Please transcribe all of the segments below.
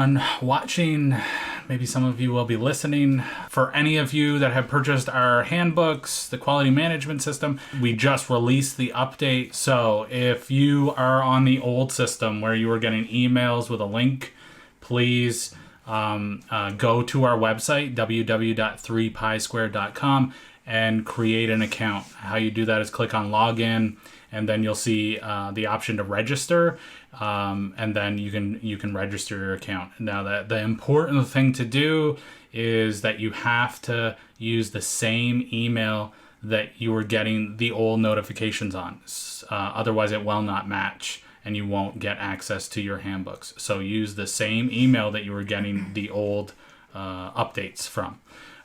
everyone watching, maybe some of you will be listening. For any of you that have purchased our handbooks, the quality management system, we just released the update. So if you are on the old system where you were getting emails with a link, please go to our website, www.3pisquared.com, and create an account. How you do that is click on login, and then you'll see the option to register, and then you can register your account. Now, the important thing to do is that you have to use the same email that you were getting the old notifications on. Otherwise, it will not match, and you won't get access to your handbooks. So use the same email that you were getting the old updates from,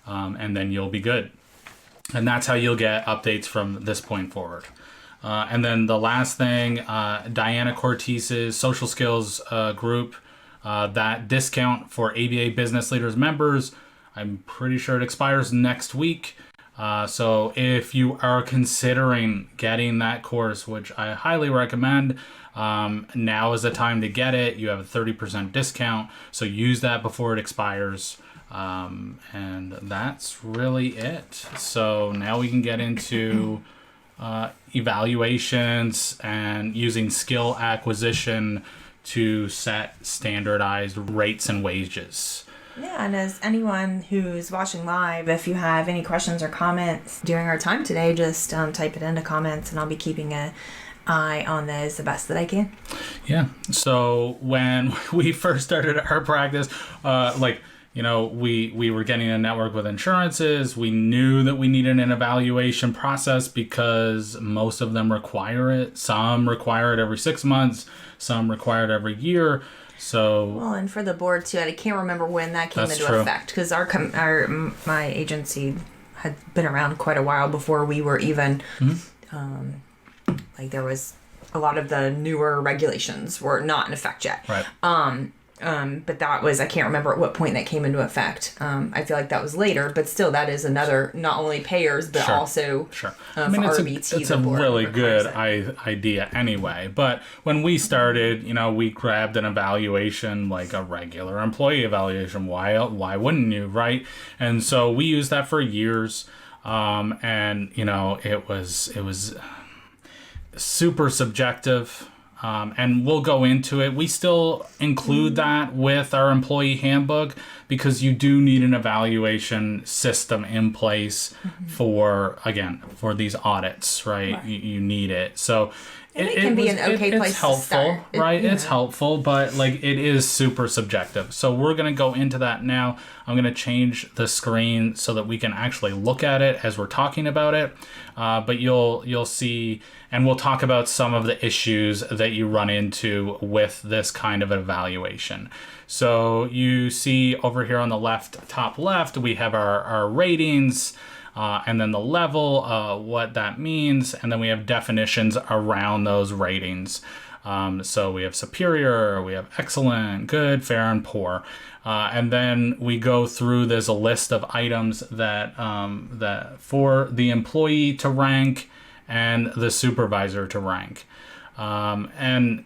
and then you'll be good. And that's how you'll get updates from this point forward. And then the last thing, Diana Cortiz's social skills group, that discount for ABA Business Leaders members, I'm pretty sure it expires next week. So if you are considering getting that course, which I highly recommend, now is the time to get it. You have a 30% discount, so use that before it expires. And that's really it. So now we can get into evaluations and using skill acquisition to set standardized rates and wages. Yeah, and as anyone who's watching live, if you have any questions or comments during our time today, just type it into comments, and I'll be keeping an eye on those the best that I can. Yeah. So when we first started our practice, we were getting a network with insurances. We knew that we needed an evaluation process because most of them require it. Some require it every 6 months. Some require it every year. So and for the board too, I can't remember when that came into effect, because my agency had been around quite a while before we were even there was a lot of the newer regulations were not in effect yet. Right. But that was, I can't remember at what point that came into effect. I feel like that was later, but still that is another, not only payers, but also for RBT. It's a really good idea anyway. But when we started, we grabbed an evaluation like a regular employee evaluation. Why wouldn't you, right? And so we used that for years. And it was super subjective. And we'll go into it. We still include that with our employee handbook because you do need an evaluation system in place for these audits, right? You need it. So it can be an okay place to start. Right? It's helpful, but it is super subjective. So we're going to go into that now. I'm going to change the screen so that we can actually look at it as we're talking about it. But you'll see, and we'll talk about some of the issues that you run into with this kind of evaluation. So you see over here on the top left, we have our ratings, and then the level, what that means, and then we have definitions around those ratings. So we have superior, we have excellent, good, fair, and poor. And then we go through, there's a list of items that for the employee to rank and the supervisor to rank. And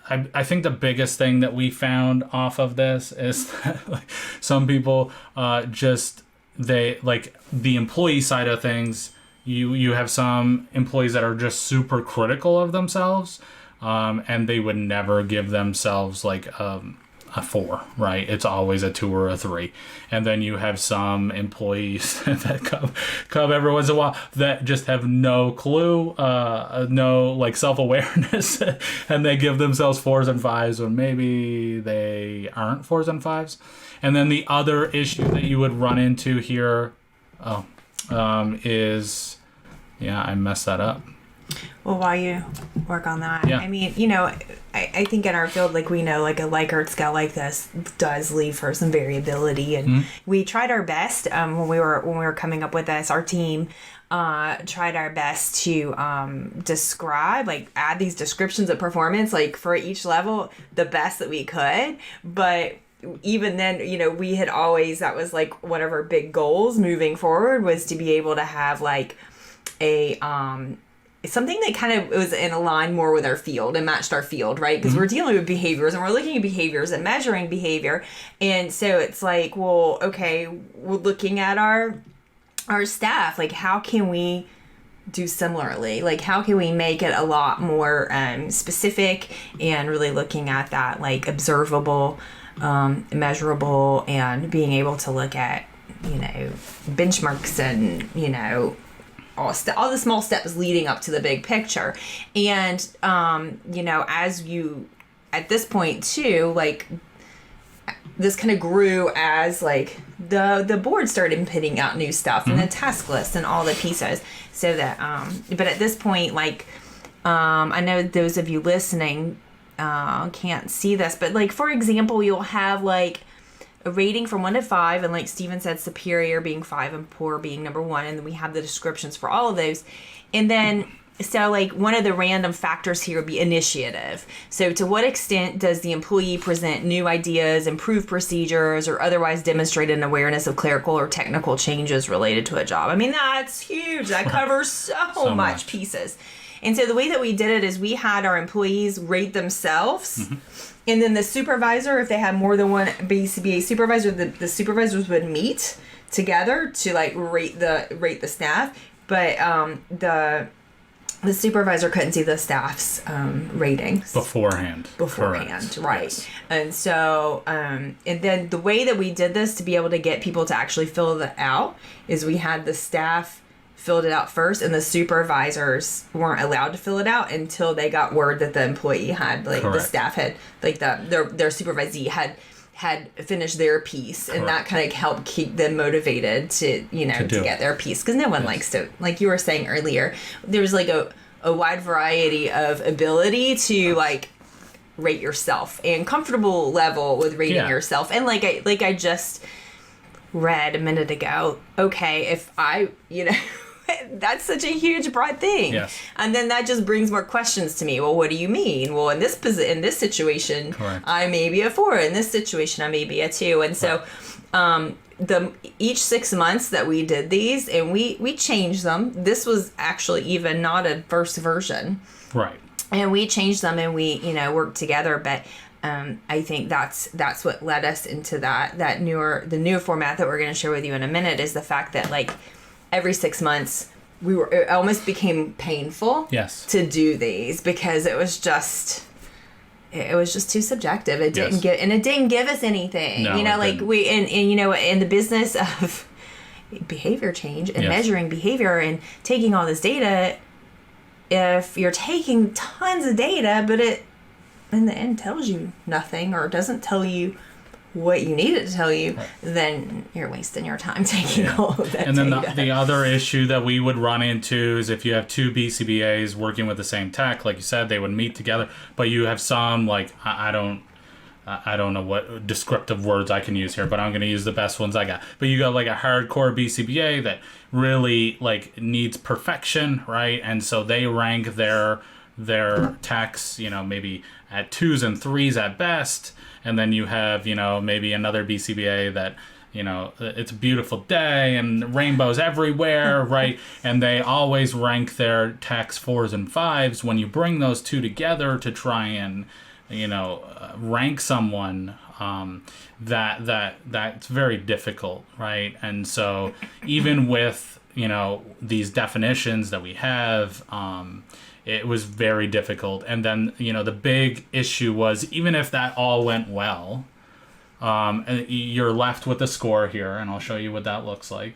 I think the biggest thing that we found off of this is that some people the employee side of things, you have some employees that are just super critical of themselves, and they would never give themselves a 4, right? It's always a 2 or a 3. And then you have some employees that come every once in a while that just have no clue, no self-awareness, and they give themselves 4s and 5s when maybe they aren't 4s and 5s. And then the other issue that you would run into here is, I messed that up. Well, while you work on that, I mean, I think in our field, we know, a Likert scale like this does leave for some variability, and we tried our best when we were coming up with this. Our team tried our best to describe, add these descriptions of performance, for each level, the best that we could, but even then, we had always, that was one of our big goals moving forward, was to be able to have something that kind of was in line more with our field and matched our field, right? Because we're dealing with behaviors and we're looking at behaviors and measuring behavior. And so it's like, well, okay, we're looking at our staff. Like, how can we do similarly? Like, how can we make it a lot more specific and really looking at that, like, observable, measurable, and being able to look at, benchmarks and, all the small steps leading up to the big picture. And, as you, at this point too, like, this kind of grew as, like, the board started putting out new stuff and the task list and all the pieces. So that, but at this point, like, I know those of you listening can't see this, but, like, for example, you'll have, like, a rating from 1 to 5, and like Stephen said, superior being 5 and poor being number 1, and then we have the descriptions for all of those. And then, so, like, one of the random factors here would be initiative. So to what extent does the employee present new ideas, improve procedures, or otherwise demonstrate an awareness of clerical or technical changes related to a job? I mean, that's huge. That covers so much pieces. And so the way that we did it is we had our employees rate themselves. And then the supervisor, if they had more than one BCBA supervisor, the supervisors would meet together to, like, rate the staff. But the supervisor couldn't see the staff's ratings beforehand, Correct. Right? Yes. And so, and then the way that we did this to be able to get people to actually fill that out is we had the staff filled it out first, and the supervisors weren't allowed to fill it out until they got word that the employee had, like, Correct. The staff had, like, their supervisee had finished their piece. Correct. And that kind of helped keep them motivated to get their piece, because no one likes to, like you were saying earlier, there's, like, a wide variety of ability to, like, rate yourself and comfortable level with rating yourself. And like I just read a minute ago, okay, if I that's such a huge broad thing. Yes. And then that just brings more questions to me. Well, what do you mean? Well, in this situation, Correct. I may be a 4. In this situation, I may be a 2. And so, each 6 months that we did these, and we changed them. This was actually even not a first version. Right. And we changed them, and we worked together. But I think that's what led us into the newer format that we're going to share with you in a minute, is the fact that, like, every 6 months it almost became painful to do these, because it was just too subjective. It didn't give us anything. No, like didn't. We and in the business of behavior change and measuring behavior and taking all this data, if you're taking tons of data but it in the end tells you nothing or doesn't tell you what you need it to tell you, then you're wasting your time taking all of that and then data. The other issue that we would run into is if you have 2 BCBAs working with the same tech, like you said, they would meet together, but you have some, like, I don't know what descriptive words I can use here, but I'm going to use the best ones I got. But you got, like, a hardcore BCBA that really, like, needs perfection, right? And so they rank their techs, maybe at 2s and 3s at best. And then you have, maybe another BCBA that, it's a beautiful day and rainbows everywhere, right? And they always rank their techs 4s and 5s. When you bring those 2 together to try and, rank someone, that's very difficult, right? And so even with, these definitions that we have, it was very difficult. And then, the big issue was, even if that all went well, you're left with a score here, and I'll show you what that looks like.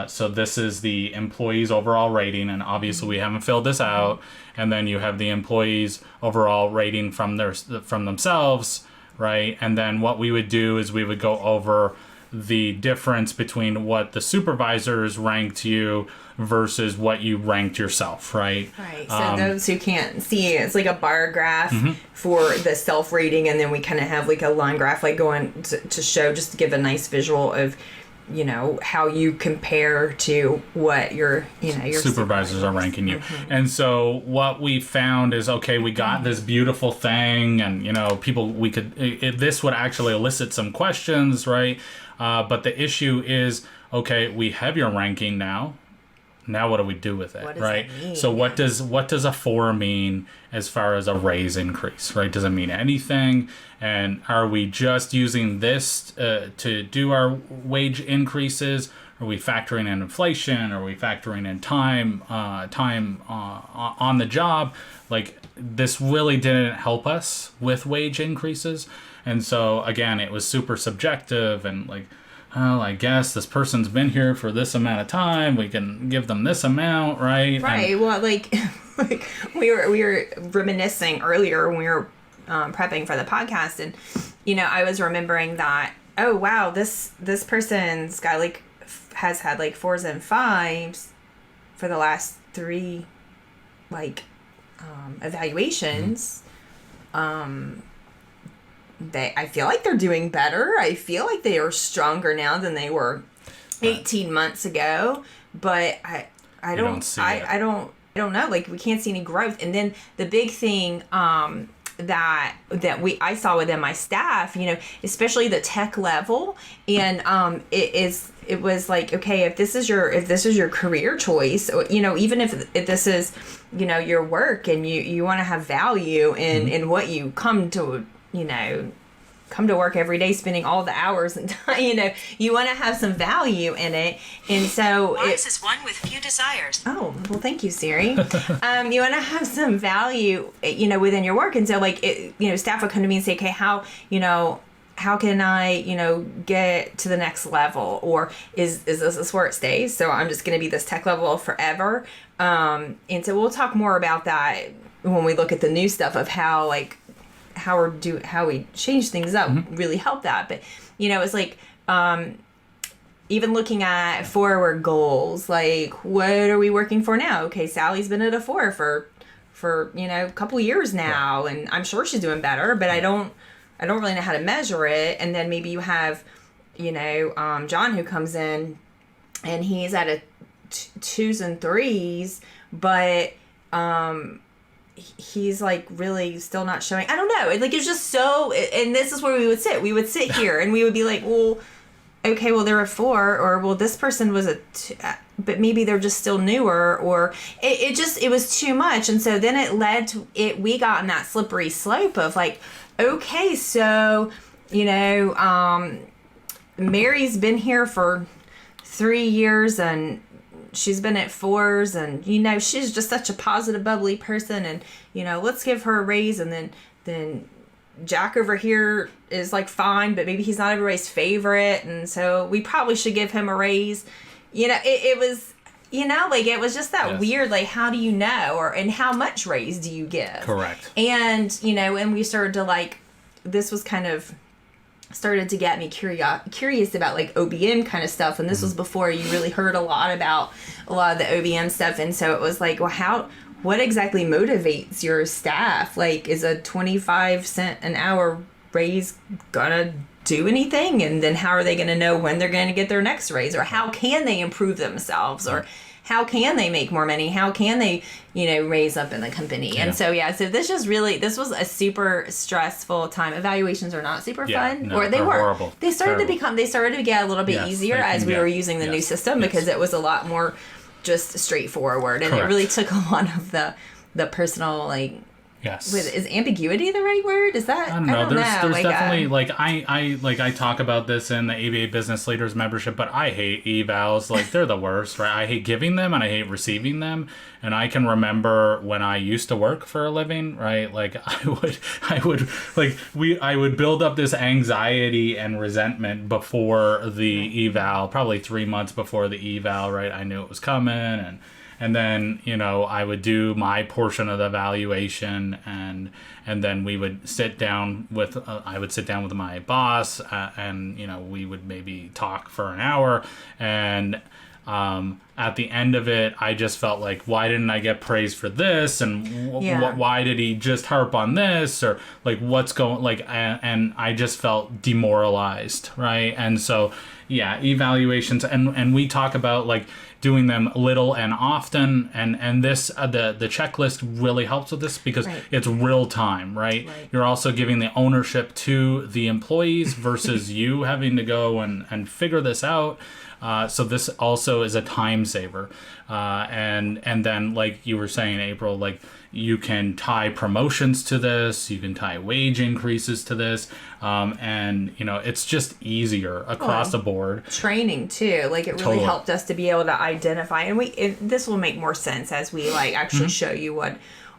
So this is the employees' overall rating, and obviously we haven't filled this out. And then you have the employees' overall rating from themselves, right? And then what we would do is we would go over the difference between what the supervisors ranked you versus what you ranked yourself, right? Right. So those who can't see, it's like a bar graph for the self-rating, and then we kind of have, like, a line graph, like, going to show, just to give a nice visual of, how you compare to what your supervisors are ranking you. And so what we found is, okay, we got this beautiful thing, and, this would actually elicit some questions, right? But the issue is, okay, we have your ranking now. now what do we do with it, what does right? that mean? So what does a 4 mean as far as a raise increase, right? Does it mean anything? And are we just using this to do our wage increases? Are we factoring in inflation? Are we factoring in time on the job? Like, this really didn't help us with wage increases. And so, again, it was super subjective and like, well, I guess this person's been here for this amount of time. We can give them this amount, right? Right. Well, like we were reminiscing earlier when we were prepping for the podcast, and I was remembering that, oh wow, this person's got like has had like 4s and 5s for the last 3 like evaluations. I feel like they're doing better. I feel like they are stronger now than they were 18 months ago. But I don't know. Like, we can't see any growth. And then the big thing that I saw within my staff, especially the tech level, and it was like, okay, if this is your career choice, even if this is your work, and you want to have value in what you come to work every day, spending all the hours and time, you want to have some value in it. And so Wise is one with few desires. Oh, well, thank you, Siri. You want to have some value, within your work. And so like, staff would come to me and say, okay, how can I, get to the next level? Or is this where it stays? So I'm just going to be this tech level forever. And so we'll talk more about that when we look at the new stuff of how we change things up, really help that. But it's like even looking at forward goals, like, what are we working for now? Okay, Sally's been at a 4 for a couple years now, and I'm sure she's doing better, but I don't really know how to measure it. And then maybe you have John, who comes in and he's at a 2s and 3s, but he's like really still not showing. I don't know. Like, it's just so, and this is where we would sit here and we would be like, well, okay, well, they're a 4, or well, this person was a 2, but maybe they're just still newer, or it was too much. And so then it led to it, we got in that slippery slope of like, okay, so, Mary's been here for 3 years and she's been at 4s, and she's just such a positive, bubbly person, and let's give her a raise. And then Jack over here is like fine, but maybe he's not everybody's favorite, and so we probably should give him a raise. It was like, it was just that weird, like, how do you know, and how much raise do you give? Correct. And and we started to like, this was kind of started to get me curious about like OBM kind of stuff, and this was before you really heard a lot of the OBM stuff. And so it was like, well, what exactly motivates your staff? Like, is a 25-cent an hour raise gonna do anything? And then how are they gonna know when they're gonna get their next raise? Or how can they improve themselves? Or how can they make more money? How can they, raise up in the company? Yeah. And so, so this was a super stressful time. Evaluations are not super fun. No, or they were horrible. They started to get a little bit easier as we were using the new system, because it was a lot more just straightforward. And it really took a lot of the personal, like, yes. Is ambiguity the right word? Is that? I don't know. There's like, definitely I talk about this in the ABA Business Leaders membership, but I hate evals. Like, they're the worst, right? I hate giving them and I hate receiving them. And I can remember when I used to work for a living, right? Like, I would build up this anxiety and resentment before the eval, probably 3 months before the eval, right? I knew it was coming, and then, I would do my portion of the evaluation, and then we would sit down with, I would sit down with my boss, and, we would maybe talk for an hour. And at the end of it, I just felt like, why didn't I get praise for this? And why did he just harp on this? Or like, what's going, like, and I just felt demoralized, right? And so, evaluations, and we talk about like doing them little and often, and this the checklist really helps with this, because it's real time, right? You're also giving the ownership to the employees versus you having to go and figure this out. So this also is a time saver. And then, like you were saying, April, like you can tie promotions to this, you can tie wage increases to this, and it's just easier across the board. Training too, like it really helped us to be able to identify, and this will make more sense as we like actually show you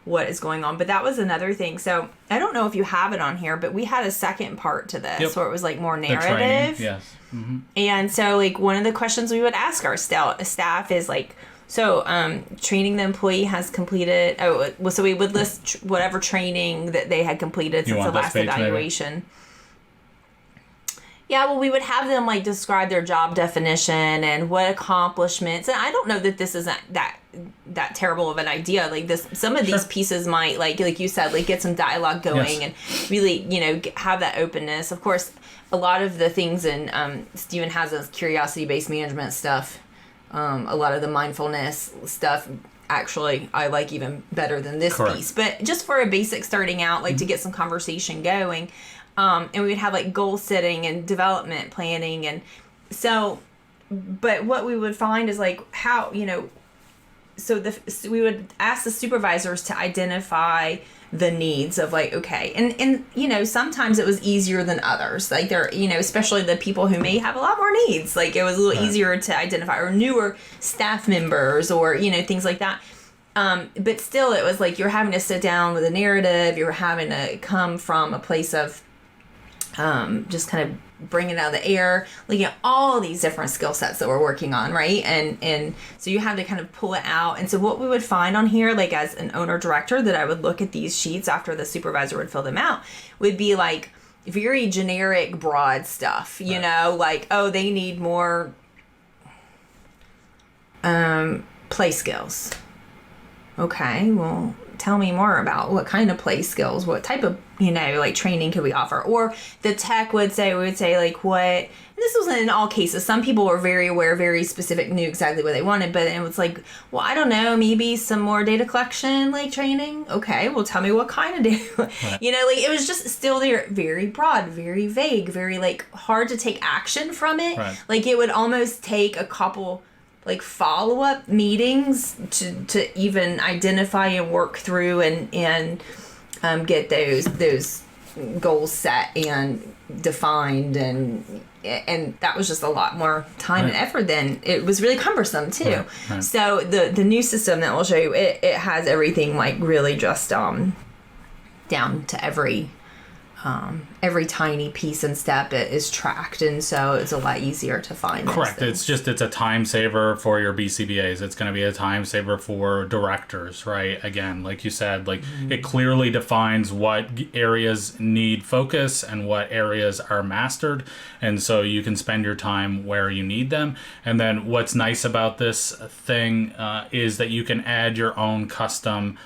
what is going on. But that was another thing. So I don't know if you have it on here, but we had a second part to this where it was like more narrative. Yes. Mm-hmm. And so like one of the questions we would ask our staff is like, so training the employee has completed, so we would list whatever training that they had completed since the last evaluation. Maybe? Yeah, well, we would have them like describe their job definition and what accomplishments. And I don't know that this isn't that terrible of an idea. Like some of these pieces might like you said, like get some dialogue going and really have that openness. Of course, a lot of the things in Stephen has this curiosity-based management stuff. A lot of the mindfulness stuff. Actually, I like even better than this piece. But just for a basic starting out, like to get some conversation going. And we would have like goal setting and development planning. And so, but what we would find is like how, so we would ask the supervisors to identify the needs of like, okay. And sometimes it was easier than others. Like they're, especially the people who may have a lot more needs. Like it was a little easier to identify, or newer staff members or, things like that. But still it was like you're having to sit down with a narrative. You're having to come from a place of just kind of bring it out of the air, looking at all these different skill sets that we're working on, right? And so you have to kind of pull it out. And so what we would find on here, like as an owner director, that I would look at these sheets after the supervisor would fill them out, would be like very generic, broad stuff, like, oh, they need more play skills. Okay, well, tell me more about what kind of play skills, what type of, like training could we offer? Or the tech would say, like what, this wasn't in all cases. Some people were very aware, very specific, knew exactly what they wanted, but it was like, well, I don't know, maybe some more data collection, like training. Okay, well, tell me what kind of data, like it was just still there, very broad, very vague, very like hard to take action from it. Right. Like it would almost take a couple like follow-up meetings to even identify and work through and get those goals set and defined, and that was just a lot more time and effort. Then it was really cumbersome too. Right. So the new system that we'll show you, it has everything like really just down to every tiny piece and step is tracked, and so it's a lot easier to find. Correct. It's a time saver for your BCBAs. It's going to be a time saver for directors, right? Again, like you said, like it clearly defines what areas need focus and what areas are mastered, and so you can spend your time where you need them. And then what's nice about this thing is that you can add your own custom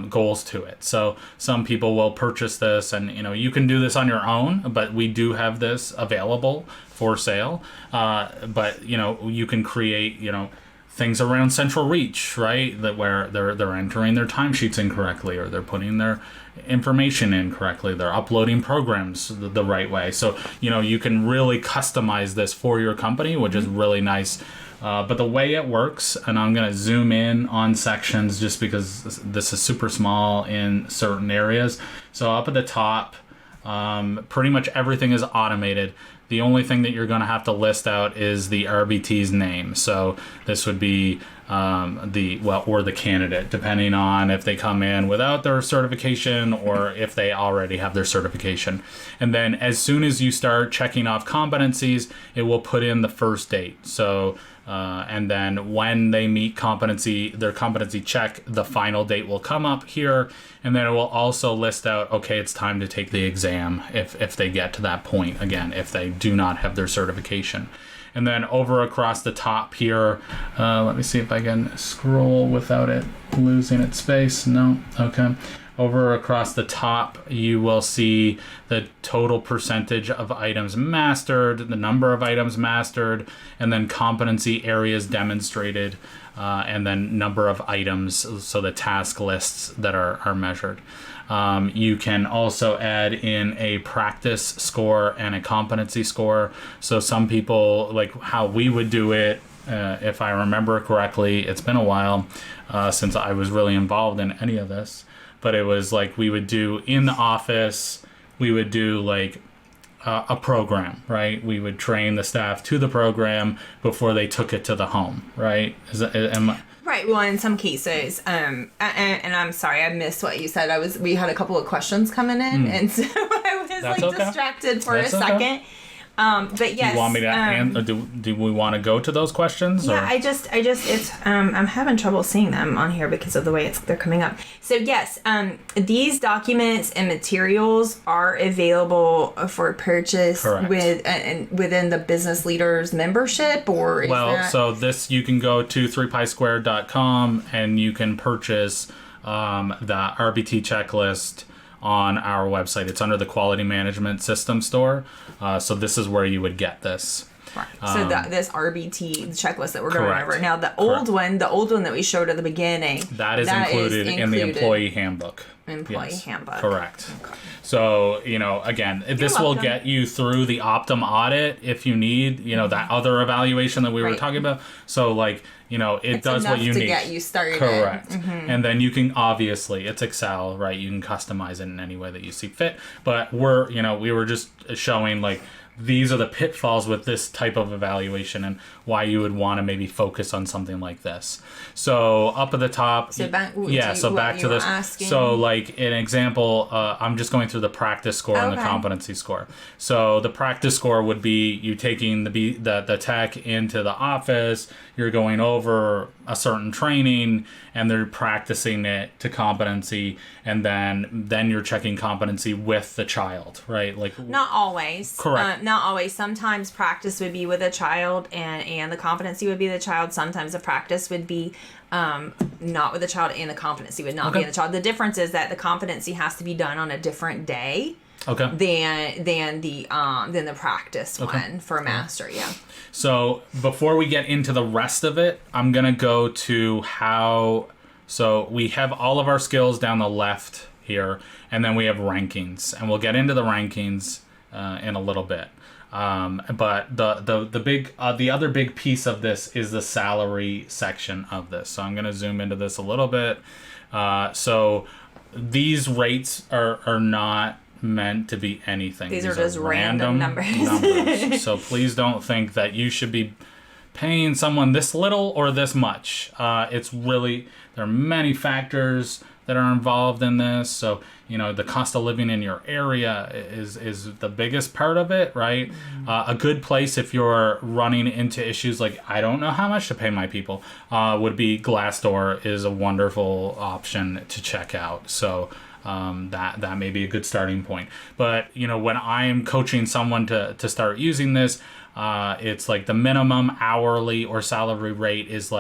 goals to it. So some people will purchase this, and you can do this on your own, but we do have this available for sale. But you can create things around central reach, right? That where they're entering their timesheets incorrectly, or they're putting their information in correctly, they're uploading programs the right way. So you can really customize this for your company, which is really nice. But the way it works, and I'm going to zoom in on sections just because this is super small in certain areas. So up at the top, pretty much everything is automated. The only thing that you're going to have to list out is the RBT's name. So this would be or the candidate, depending on if they come in without their certification or if they already have their certification. And then as soon as you start checking off competencies, it will put in the first date. So and then when they meet their competency check, the final date will come up here, and then it will also list out, okay, it's time to take the exam if they get to that point, again, if they do not have their certification. And then over across the top here, let me see if I can scroll without it losing its space. No, okay. over across the top, you will see the total percentage of items mastered, the number of items mastered, and then competency areas demonstrated, and then number of items, so the task lists that are measured. You can also add in a practice score and a competency score. So some people, like how we would do it, if I remember correctly, it's been a while since I was really involved in any of this. But it was like we would do in the office, we would do like a program, right? We would train the staff to the program before they took it to the home, right? Right. Well, in some cases, and I'm sorry, I missed what you said. We had a couple of questions coming in, and so I was distracted for a second. But yes. Do you want me to do we want to go to those questions? Yeah, or? I just it's I'm having trouble seeing them on here because of the way they're coming up. So yes, these documents and materials are available for purchase within the business leaders membership, or so this you can go to 3pisquare.com and you can purchase the RBT checklist on our website. It's under the quality management system store. So this is where you would get this. Right. So this RBT checklist that we're going over. Now the old one that we showed at the beginning. That is included in the employee handbook. Handbook. Correct. So, again, this will get you through the Optum audit if you need, that other evaluation that we were talking about. So it does what you need to get you started. Correct. Mm-hmm. And then you can obviously, it's Excel, right? You can customize it in any way that you see fit. But we were just showing these are the pitfalls with this type of evaluation and why you would want to maybe focus on something like this. So up at the top, back to this. Asking. So an example, I'm just going through the practice score and the competency score. So the practice score would be you taking the tech into the office, you're going over a certain training, and they're practicing it to competency, and then you're checking competency with the child, right? Not always. Correct. Not always. Sometimes practice would be with a child, and the competency would be the child. Sometimes the practice would be not with the child, and the competency would not be in the child. The difference is that the competency has to be done on a different day. Than the practice one for master. Yeah. So before we get into the rest of it, I'm gonna go to how. So we have all of our skills down the left here, and then we have rankings, and we'll get into the rankings in a little bit. But the other big piece of this is the salary section of this. So I'm gonna zoom into this a little bit. So these rates are not meant to be anything. These are just random numbers. So please don't think that you should be paying someone this little or this much. It's really, there are many factors that are involved in this. So, the cost of living in your area is the biggest part of it, right? A good place if you're running into issues like, I don't know how much to pay my people, would be Glassdoor is a wonderful option to check out. So, that may be a good starting point. But when I am coaching someone to start using this, it's the minimum hourly or salary rate is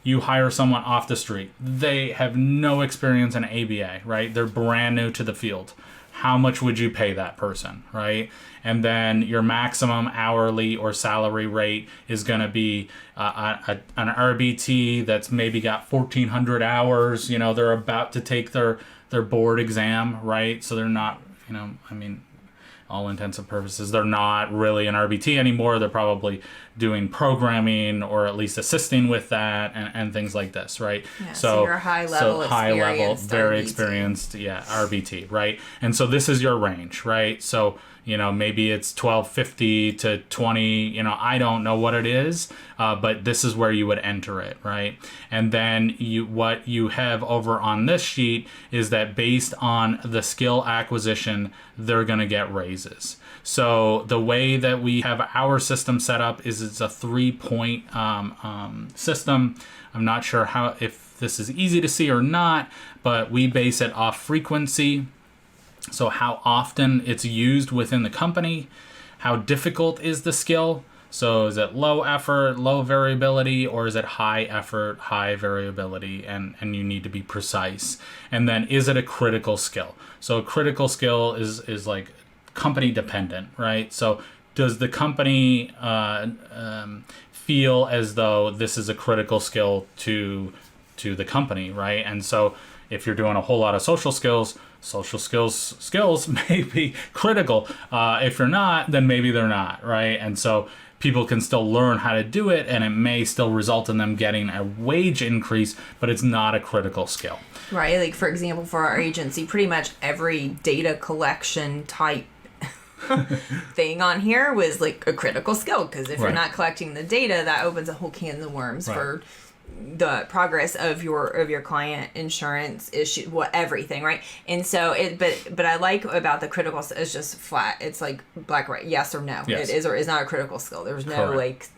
you hire someone off the street. They have no experience in ABA, right? They're brand new to the field. How much would you pay that person, right? And then your maximum hourly or salary rate is going to be an RBT that's maybe got 1,400 hours. They're about to take their board exam, right? So they're not, all intents and purposes, they're not really an RBT anymore. They're probably doing programming or at least assisting with that and things like this, right? Yeah, so you're high level, very RBT. Experienced, RBT, right? And so this is your range, right? So, maybe it's 1250 to 20, I don't know what it is, but this is where you would enter it, right? And then what you have over on this sheet is that based on the skill acquisition, they're going to get raises. So the way that we have our system set up is it's a 3-point system. I'm not sure if this is easy to see or not, but we base it off frequency. So how often it's used within the company, how difficult is the skill. So is it low effort, low variability, or is it high effort, high variability, and you need to be precise? And then is it a critical skill? So a critical skill is like company dependent, right? So does the company feel as though this is a critical skill to the company, right? And so if you're doing a whole lot of social skills may be critical. If you're not, then maybe they're not, right? And so people can still learn how to do it, and it may still result in them getting a wage increase, but it's not a critical skill. Right, like for example, for our agency, pretty much every data collection type thing on here was like a critical skill, because if you're not collecting the data, that opens a whole can of worms for the progress of your client insurance issue, everything, right? And so but I like about the critical is just flat. It's like black or white, yes or no. Yes. It is or is not a critical skill. There's no like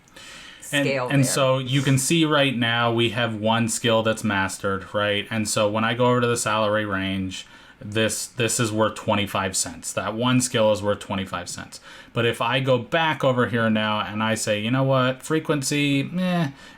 scale and there. So you can see right now we have one skill that's mastered, right? And so when I go over to the salary range, this is worth 25 cents. That one skill is worth 25 cents. But if I go back over here now and I say, you know what, frequency,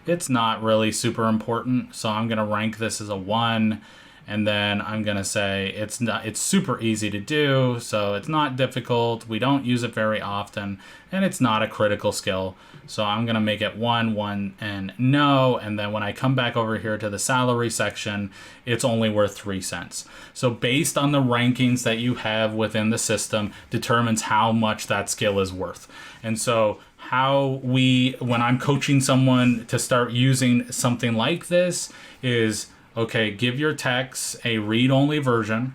it's not really super important. So I'm going to rank this as a 1. And then I'm going to say it's super easy to do. So it's not difficult. We don't use it very often. And it's not a critical skill. So I'm going to make it 1, and no. And then when I come back over here to the salary section, it's only worth 3 cents. So based on the rankings that you have within the system determines how much that skill is worth. And so when I'm coaching someone to start using something like this is, okay, give your techs a read-only version.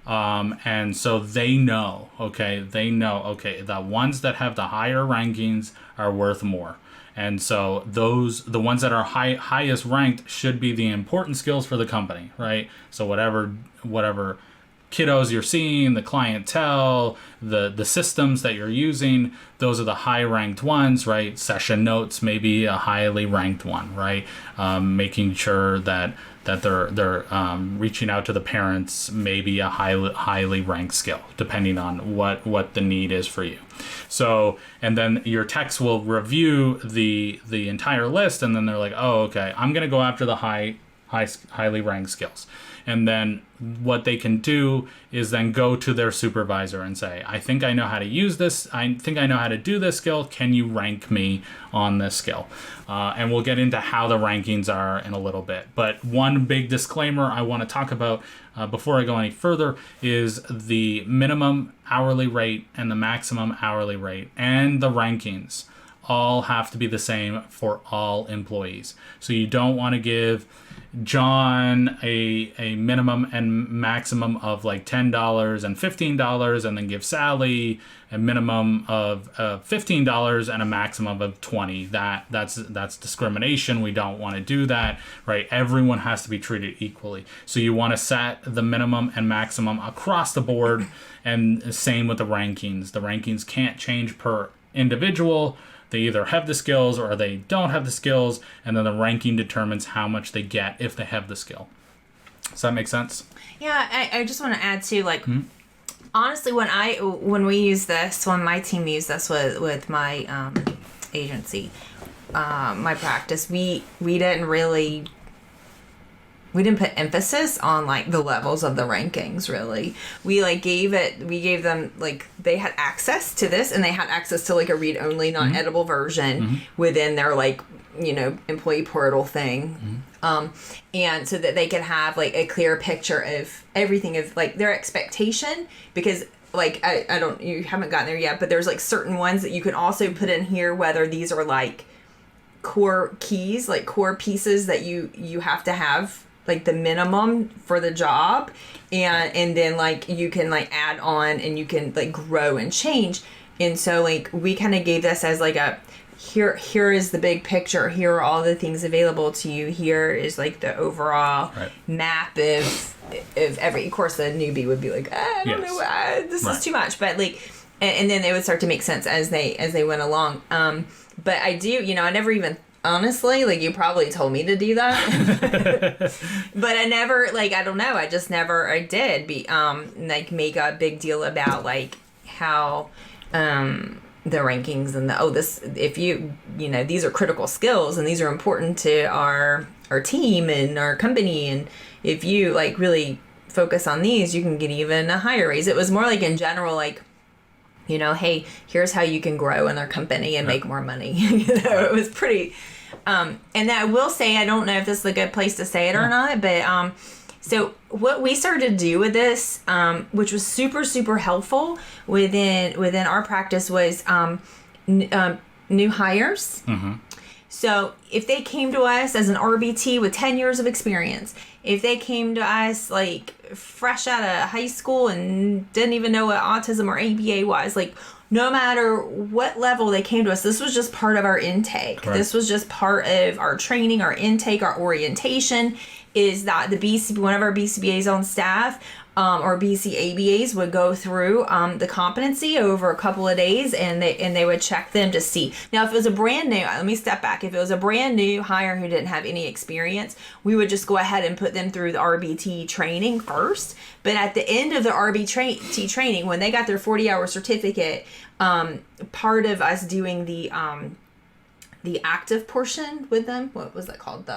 And so they know, the ones that have the higher rankings are worth more. And so the ones that are highest ranked should be the important skills for the company, right? So whatever kiddos you're seeing, the clientele, the systems that you're using, those are the high ranked ones, right? Session notes may be a highly ranked one, right? Making sure that they're reaching out to the parents may be a highly ranked skill, depending on what the need is for you. So, and then your techs will review the entire list, and then they're like, oh, okay, I'm going to go after the highly ranked skills. And then what they can do is then go to their supervisor and say, I think I know how to use this. I think I know how to do this skill. Can you rank me on this skill? And we'll get into how the rankings are in a little bit. But one big disclaimer I want to talk about before I go any further is the minimum hourly rate and the maximum hourly rate and the rankings all have to be the same for all employees. So you don't want to give John a minimum and maximum of like $10 and $15, and then give Sally a minimum of $15 and a maximum of $20. That's discrimination. We don't want to do that, right? Everyone has to be treated equally. So you want to set the minimum and maximum across the board, and same with the rankings. The rankings can't change per individual. They either have the skills or they don't have the skills, and then the ranking determines how much they get if they have the skill. Does that make sense? Yeah, I just want to add to, like, honestly, when my team used this with my agency, my practice, we didn't put emphasis on like the levels of the rankings, really. We gave them, like, they had access to this, and they had access to like a read only non-editable version within their employee portal thing. And so that they could have like a clear picture of everything, of like their expectation, because like you haven't gotten there yet, but there's like certain ones that you can also put in here, whether these are like core keys, like core pieces that you have to have, like the minimum for the job, and then like you can like add on, and you can like grow and change. And so like we kind of gave this as like a here is the big picture, here are all the things available to you, here is like the overall map of every. Of course the newbie would be like, I don't know, this is too much, but like, and then it would start to make sense as they went along. But I do, I never even, honestly, like, you probably told me to do that. But I never, like, I don't know, I did make a big deal about, like, how, the rankings and these are critical skills and these are important to our team and our company, and if you like really focus on these, you can get even a higher raise. It was more like in general, like, hey, here's how you can grow in our company and make more money. It was pretty, and I will say, I don't know if this is a good place to say it or not, but, so what we started to do with this, which was super, super helpful within our practice, was new hires. Mm-hmm. So if they came to us as an RBT with 10 years of experience, if they came to us like fresh out of high school and didn't even know what autism or ABA was, like no matter what level they came to us, this was just part of our intake. Correct. This was just part of our training, our intake, our orientation, is that one of our BCBAs on staff or BCABAs would go through the competency over a couple of days, and they would check them to see. Now, if it was a brand new, let me step back. If it was a brand new hire who didn't have any experience, we would just go ahead and put them through the RBT training first. But at the end of the RBT training, when they got their 40-hour certificate, part of us doing the active portion with them, what was that called?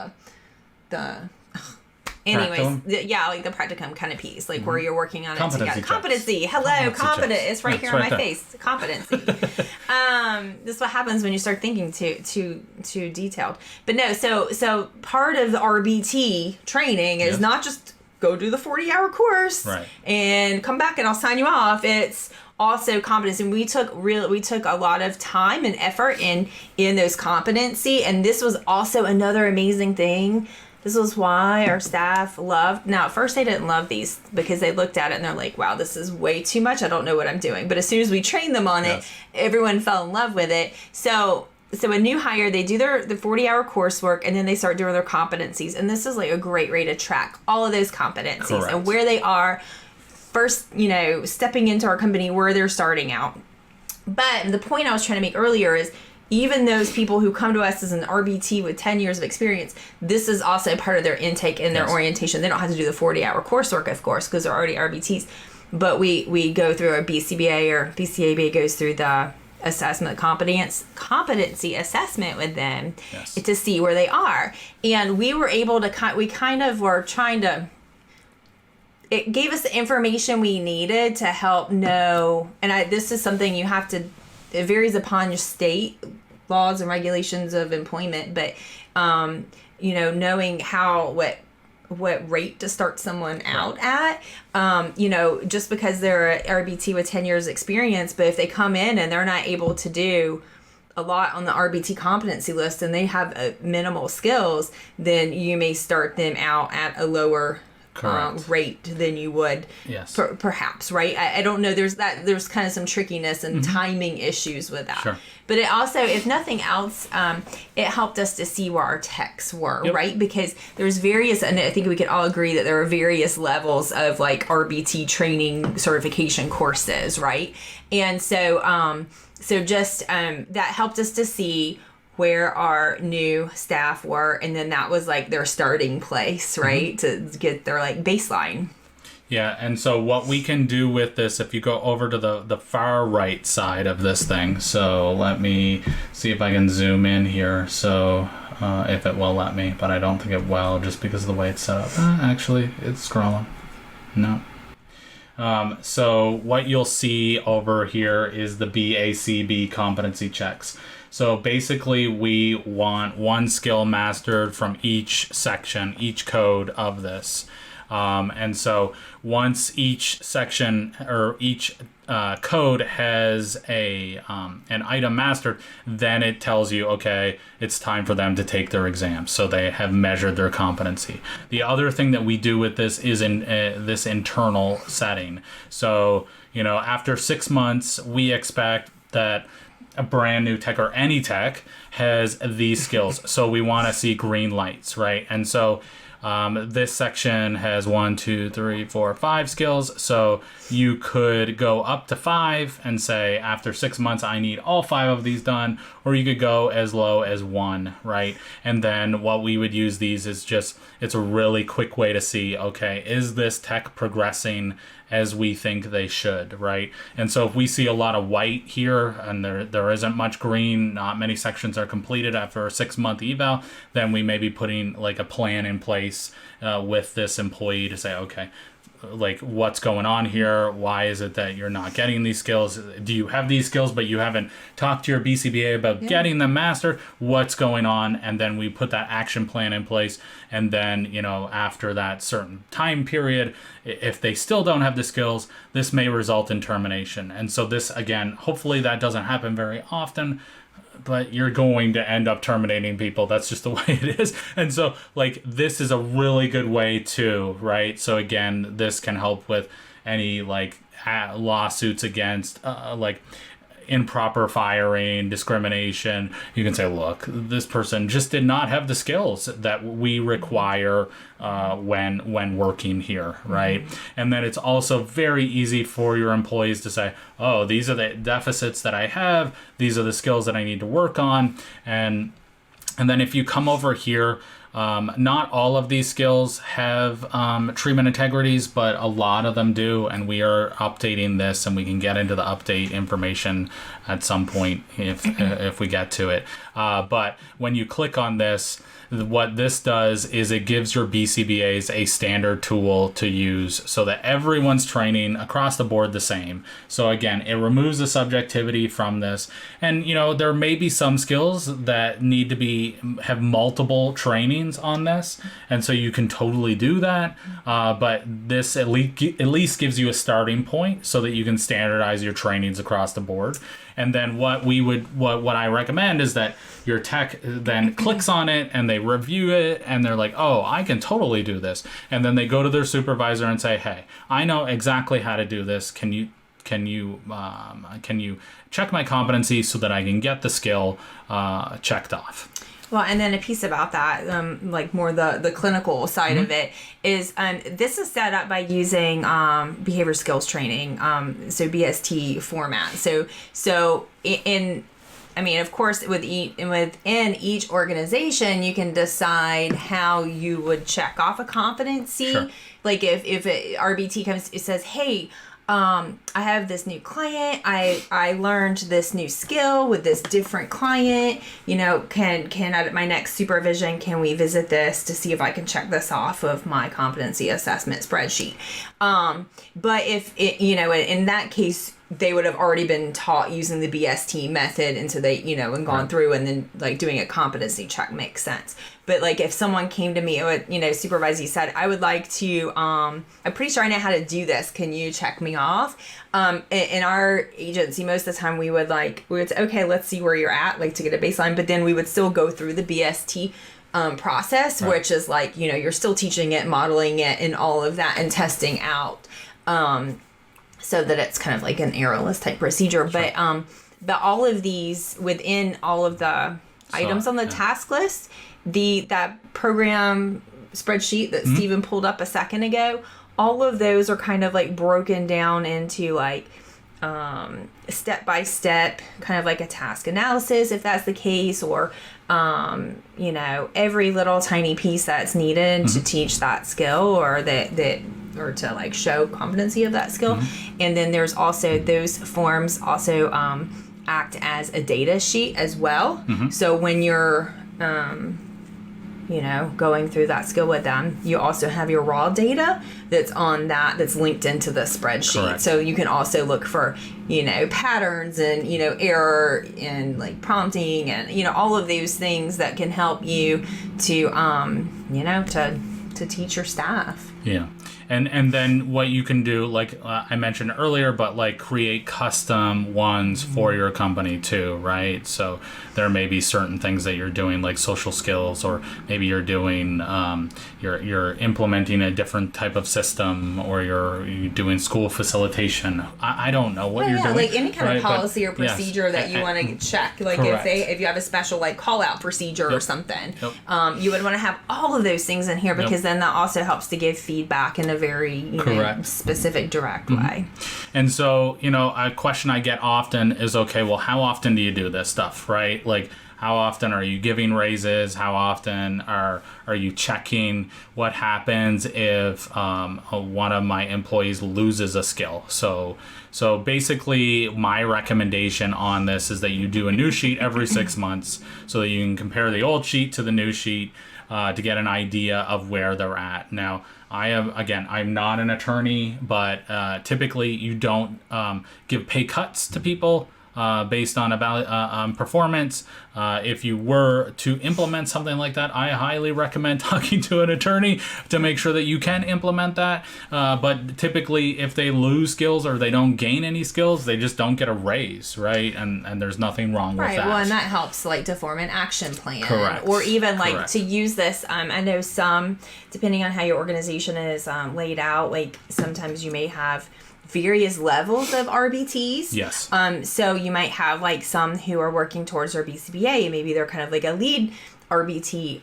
Anyways, like the practicum kind of piece, like where you're working on it together. Competency. Hello, competence. It's right here on my face. Competency. This is what happens when you start thinking too detailed. But no, so part of the RBT training is not just go do the 40-hour course and come back and I'll sign you off. It's also competence, and we took a lot of time and effort in those competency, and this was also another amazing thing. This was why our staff loved. Now, at first they didn't love these because they looked at it and they're like, wow, this is way too much. I don't know what I'm doing. But as soon as we trained them on it, everyone fell in love with it. So a new hire, they do the 40-hour coursework, and then they start doing their competencies. And this is like a great way to track all of those competencies and where they are first, stepping into our company, where they're starting out. But the point I was trying to make earlier is, even those people who come to us as an RBT with 10 years of experience, this is also part of their intake and their orientation. They don't have to do the 40-hour coursework, of course, because they're already RBTs. But we go through a BCBA, or BCABA goes through the assessment, competency assessment with them to see where they are. And we were able to, we kind of were trying to, it gave us the information we needed to help know, and this is something you have to, it varies upon your state laws and regulations of employment, but knowing what rate to start someone out at, just because they're a RBT with 10 years experience, but if they come in and they're not able to do a lot on the RBT competency list and they have minimal skills, then you may start them out at a lower rate than you would perhaps, right? I don't know. There's kind of some trickiness and timing issues with that. Sure. But it also, if nothing else, it helped us to see where our techs were, right? Because there's various, and I think we could all agree that there are various levels of like RBT training certification courses, right? And so, that helped us to see where our new staff were, and then that was like their starting place, right? To get their like baseline. Yeah, and so what we can do with this, if you go over to the far right side of this thing, so let me see if I can zoom in here, so if it will let me, but I don't think it will just because of the way it's set up. Actually, it's scrolling. No. So what you'll see over here is the BACB competency checks. So basically we want one skill mastered from each section, each code of this. And so once each section or each code has an item mastered, then it tells you, okay, it's time for them to take their exam. So they have measured their competency. The other thing that we do with this is in this internal setting. So, after 6 months, we expect that a brand new tech or any tech has these skills. So we want to see green lights, right? And so This section has 1, 2, 3, 4, 5 skills. So you could go up to 5 and say, after 6 months, I need all 5 of these done. Or you could go as low as 1, right? And then what we would use these is just, it's a really quick way to see, okay, is this tech progressing as we think they should, right? And so if we see a lot of white here and there isn't much green, not many sections are completed after a 6-month eval, then we may be putting like a plan in place with this employee to say, okay, like what's going on here? Why is it that you're not getting these skills? Do you have these skills but you haven't talked to your BCBA about getting them mastered? What's going on? And then we put that action plan in place, and then, you know, after that certain time period, if they still don't have the skills, this may result in termination. And so this, again, hopefully that doesn't happen very often, but you're going to end up terminating people. That's just the way it is. And so, like, this is a really good way too, right? So again, this can help with any like lawsuits against like improper firing, discrimination. You can say, look, this person just did not have the skills that we require when working here, right? And then it's also very easy for your employees to say, oh, these are the deficits that I have, these are the skills that I need to work on. And then if you come over here, not all of these skills have treatment integrities, but a lot of them do, and we are updating this, and we can get into the update information at some point if we get to it. But when you click on this, what this does is it gives your BCBAs a standard tool to use so that everyone's training across the board the same. So again, it removes the subjectivity from this. And, you know, there may be some skills that need to have multiple trainings on this. And so you can totally do that. But this at least gives you a starting point so that you can standardize your trainings across the board. And then what I recommend is that your tech then clicks on it and they review it and they're like, oh, I can totally do this. And then they go to their supervisor and say, hey, I know exactly how to do this. Can you check my competency so that I can get the skill checked off? Well, and then a piece about that, like more the clinical side of it, is this is set up by using behavior skills training, so BST format. So I mean, of course, within each organization, you can decide how you would check off a competency. Sure. Like if RBT comes, it says, hey, I have this new client. I learned this new skill with this different client. You know, can at my next supervision, can we visit this to see if I can check this off of my competency assessment spreadsheet? But if it, you know, in that case, they would have already been taught using the BST method, and so they, you know, and gone through, and then like doing a competency check makes sense. But like if someone came to me, you know, supervisor said, I would like to, I'm pretty sure I know how to do this. Can you check me off? In our agency, most of the time we would say, okay, let's see where you're at, like to get a baseline. But then we would still go through the BST process, which is like, you know, you're still teaching it, modeling it, and all of that, and testing out. So that it's kind of like an errorless type procedure. Sure. But all of these, within all of the items on the task list, that program spreadsheet that Stephen pulled up a second ago, all of those are kind of like broken down into like step by step, kind of like a task analysis if that's the case, or you know, every little tiny piece that's needed to teach that skill, or that or to like show competency of that skill. And then there's also those forms also act as a data sheet as well. So when you're you know, going through that skill with them, you also have your raw data that's linked into the spreadsheet. Correct. So you can also look for, you know, patterns and, you know, error and like prompting and, you know, all of those things that can help you to you know, to teach your staff. Yeah. And then what you can do, like I mentioned earlier, but like create custom ones for your company too, right? So there may be certain things that you're doing, like social skills, or maybe you're doing you're implementing a different type of system, or you're doing school facilitation. I don't know what you're doing. Like any kind of right? policy or procedure that you want to check. Like if you have a special like call out procedure or something, you would want to have all of those things in here, because then that also helps to give feedback in a very specific, direct way. And so, a question I get often is, okay, well, how often do you do this stuff, right? Like, how often are you giving raises? How often are you checking what happens if one of my employees loses a skill? So basically, my recommendation on this is that you do a new sheet every 6 months, so that you can compare the old sheet to the new sheet to get an idea of where they're at. Now, I'm not an attorney, but typically you don't give pay cuts to people based on performance. If you were to implement something like that, I highly recommend talking to an attorney to make sure that you can implement that. But typically, if they lose skills or they don't gain any skills, they just don't get a raise, right? And there's nothing wrong with that. Right. Well, and that helps like to form an action plan. Correct. Or even like to use this. I know some, depending on how your organization is laid out, like sometimes you may have various levels of RBTs. Yes. So you might have like some who are working towards their BCBA, and maybe they're kind of like a lead RBT.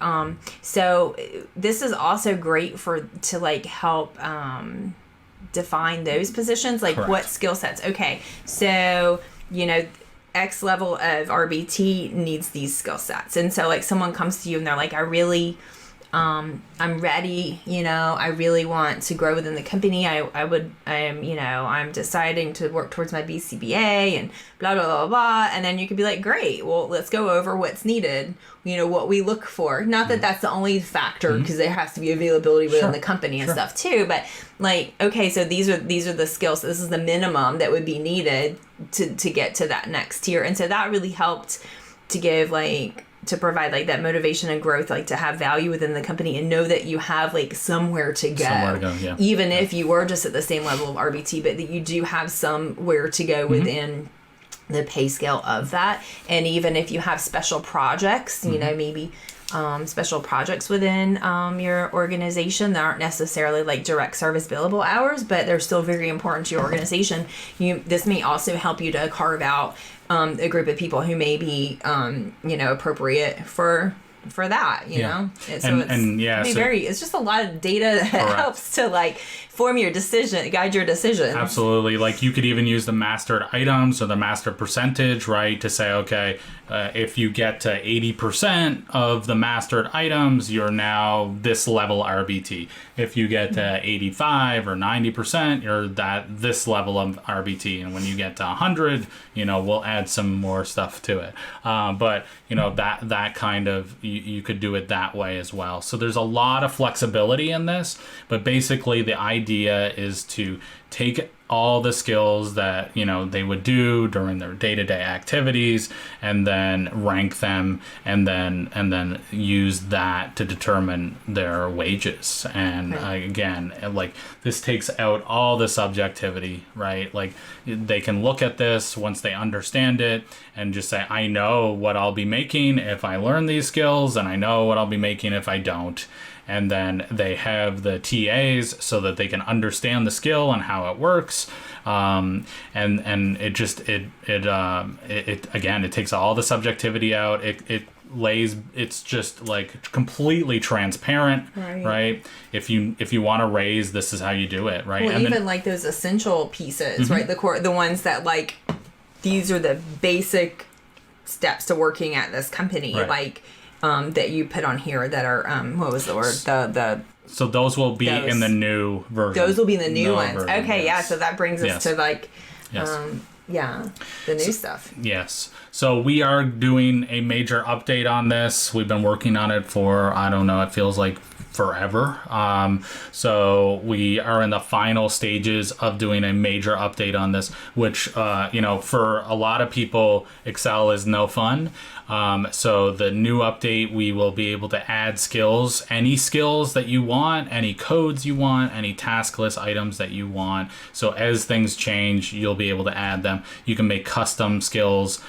So this is also great to like help define those positions, like what skill sets. Okay, so X level of RBT needs these skill sets, and so like someone comes to you and they're like, I'm ready, I really want to grow within the company. I'm deciding to work towards my BCBA and blah, blah, blah, blah. And then you could be like, great, well, let's go over what's needed, what we look for. Not that that's the only factor, because there has to be availability within the company and stuff too. But like, okay, so these are the skills. This is the minimum that would be needed to get to that next tier. And so that really helped to provide like that motivation and growth, like to have value within the company and know that you have like somewhere to go, even if you were just at the same level of RBT, but that you do have somewhere to go within the pay scale of that. And even if you have special projects, maybe special projects within your organization that aren't necessarily like direct service billable hours, but they're still very important to your organization. This may also help you to carve out a group of people who may be appropriate for that, know. It's just a lot of data that helps to like form your decision, guide your decisions. Absolutely. Like you could even use the mastered items or the mastered percentage, right? To say, okay, if you get to 80% of the mastered items, you're now this level RBT. If you get to 85 or 90%, you're this level of RBT. And when you get to 100, we'll add some more stuff to it. But that kind of, you could do it that way as well. So there's a lot of flexibility in this, but basically the idea is to take all the skills that they would do during their day-to-day activities and then rank them and then use that to determine their wages. And again, like this takes out all the subjectivity, right? Like they can look at this once they understand it and just say, I know what I'll be making if I learn these skills, and I know what I'll be making if I don't. And then they have the TAs so that they can understand the skill and how it works. And it takes all the subjectivity out. It's just like completely transparent, right? If you want to raise, this is how you do it, right? Well, and even like those essential pieces, right? The ones that like, these are the basic steps to working at this company, like. That you put on here that are what was the word, so those will be in the new version. Those will be the new ones. Version, okay, so that brings us to like the new stuff. Yes. So we are doing a major update on this. We've been working on it for, I don't know, it feels like forever. So we are in the final stages of doing a major update on this, which, for a lot of people, Excel is no fun. So the new update, we will be able to add skills, any skills that you want, any codes you want, any task list items that you want. So as things change, you'll be able to add them. You can make custom skills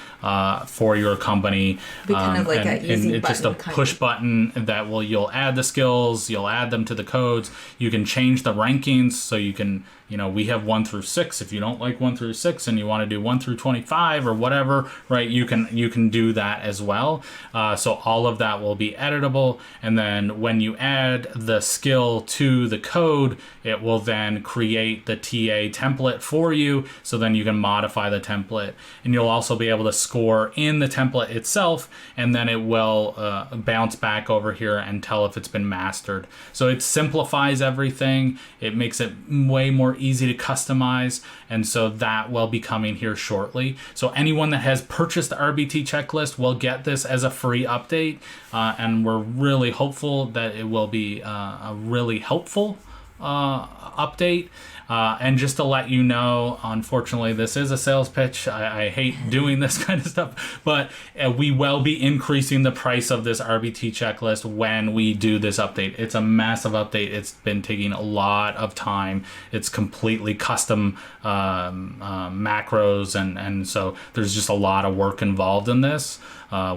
for your company. Be kind of like an easy it's just a push button that you'll add the skills, you'll add them to the codes. You can change the rankings, so you can, we have 1 through 6. If you don't like 1 through 6 and you want to do 1 through 25 or whatever, right, you can do that as well. So all of that will be editable, and then when you add the skill to the code, it will then create the TA template for you, so then you can modify the template, and you'll also be able to score in the template itself, and then it will bounce back over here and tell if it's been mastered. So it simplifies everything. It makes it way more easy to customize, and so that will be coming here shortly. So anyone that has purchased the RBT checklist will get this as a free update, and we're really hopeful that it will be a really helpful update. And just to let you know, unfortunately, this is a sales pitch. I hate doing this kind of stuff, but we will be increasing the price of this RBT checklist when we do this update. It's a massive update. It's been taking a lot of time. It's completely custom macros, and so there's just a lot of work involved in this.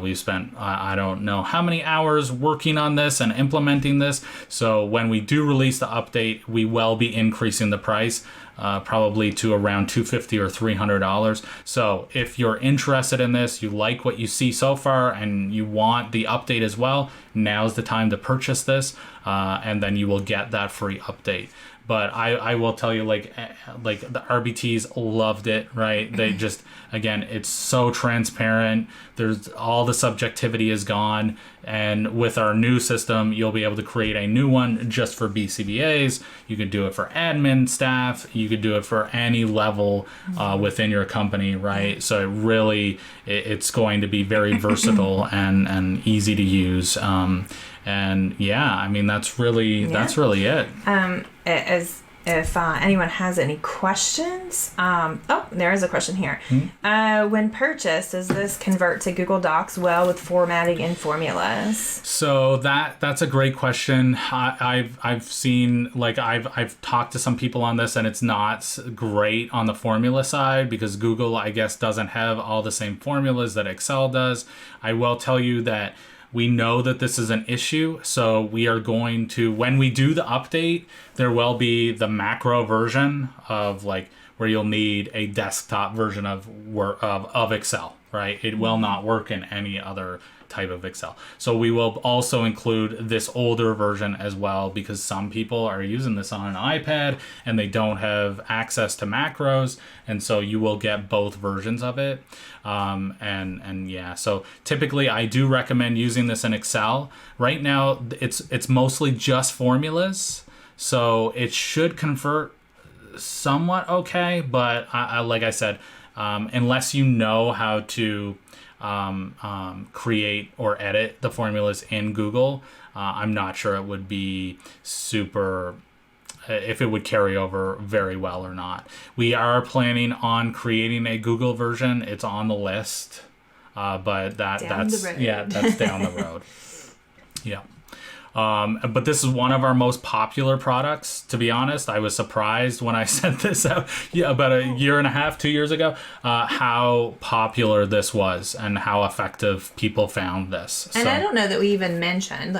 We've spent, I don't know how many hours working on this and implementing this. So when we do release the update, we will be increasing the price, probably to around $250 or $300. So if you're interested in this, you like what you see so far, and you want the update as well, now's the time to purchase this, and then you will get that free update. But I will tell you, like the RBTs loved it, right? They just, again, it's so transparent. There's all the subjectivity is gone. And with our new system, you'll be able to create a new one just for BCBAs. You could do it for admin staff. You could do it for any level within your company, right? So it's going to be very versatile and easy to use. And yeah, I mean, that's really it. As if anyone has any questions, there is a question here. When purchased, does this convert to Google Docs well with formatting and formulas? So that's a great question. I've seen, I've talked to some people on this, and it's not great on the formula side because Google, I guess, doesn't have all the same formulas that Excel does. I will tell you that we know that this is an issue, so we are going to, when we do the update, there will be the macro version of where you'll need a desktop version of Excel, right? It will not work in any other type of Excel. So we will also include this older version as well, because some people are using this on an iPad and they don't have access to macros, and so you will get both versions of it. So typically I do recommend using this in Excel. Right now it's mostly just formulas, so it should convert somewhat okay, but like I said, unless you know how to create or edit the formulas in Google, I'm not sure it would be super, if it would carry over very well or not. We are planning on creating a Google version. It's on the list, but that's down the road. Yeah. But this is one of our most popular products, to be honest. I was surprised when I sent this out about a year and a half, 2 years ago, how popular this was and how effective people found this. And I don't know that we even mentioned,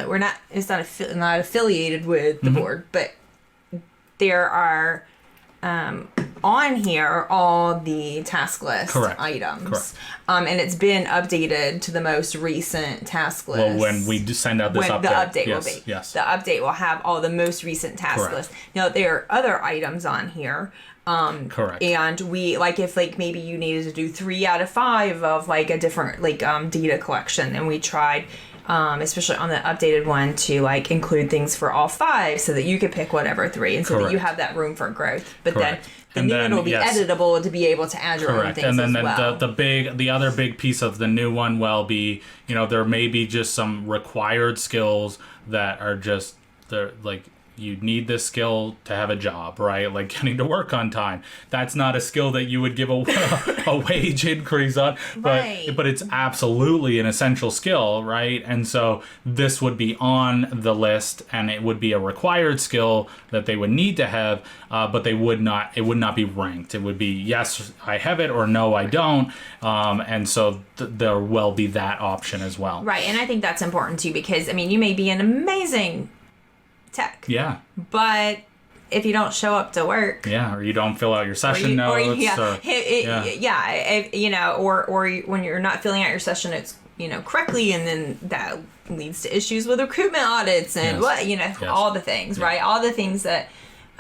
it's not affiliated with the board, but there are on here all the task list items. Correct. And it's been updated to the most recent task list. Well, when we do send out this update. The update will be. Yes. The update will have all the most recent task list. Now, there are other items on here. Correct. And we, if maybe you needed to do 3 out of 5 of a different data collection, and we tried especially on the updated one, to include things for all 5 so that you could pick whatever 3, and so that you have that room for growth. But then the new one will be editable to be able to add your own things and then as well. the other big piece of the new one will be, there may be just some required skills that are just they're like, you need this skill to have a job, right? Like getting to work on time. That's not a skill that you would give a wage increase on, but it's absolutely an essential skill, right? And so this would be on the list, and it would be a required skill that they would need to have, but it would not be ranked. It would be, yes, I have it, or no, I don't. And so there will be that option as well. Right, and I think that's important too, because, I mean, you may be an amazing tech. Yeah. But if you don't show up to work, or you don't fill out your session notes, or when you're not filling out your session notes, correctly, and then that leads to issues with recruitment audits and all the things, right? All the things that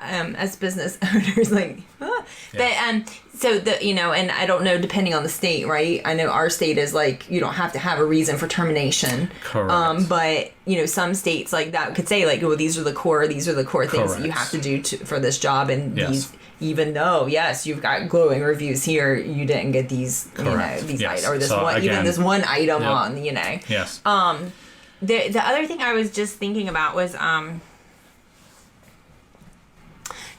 as business owners, so and I don't know, depending on the state, right? I know our state is like, you don't have to have a reason for termination. Correct. But some states like that could say like, well, these are the core things that you have to do for this job, and these, even though you've got glowing reviews here, you didn't get these, these items, or this this one item on, Yes. The other thing I was just thinking about was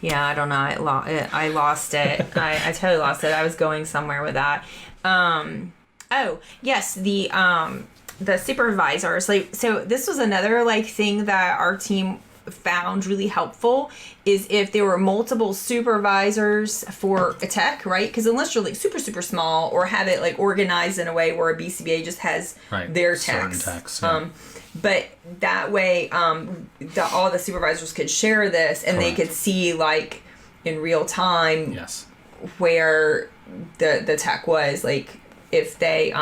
I don't know. I lost it. I totally lost it. I was going somewhere with that. Oh yes, the supervisors. So this was another thing that our team found really helpful, is if there were multiple supervisors for a tech, right? Because unless you're super super small, or have it organized in a way where a BCBA just has their techs. But that way, all the supervisors could share this, and they could see in real time where the tech was, if they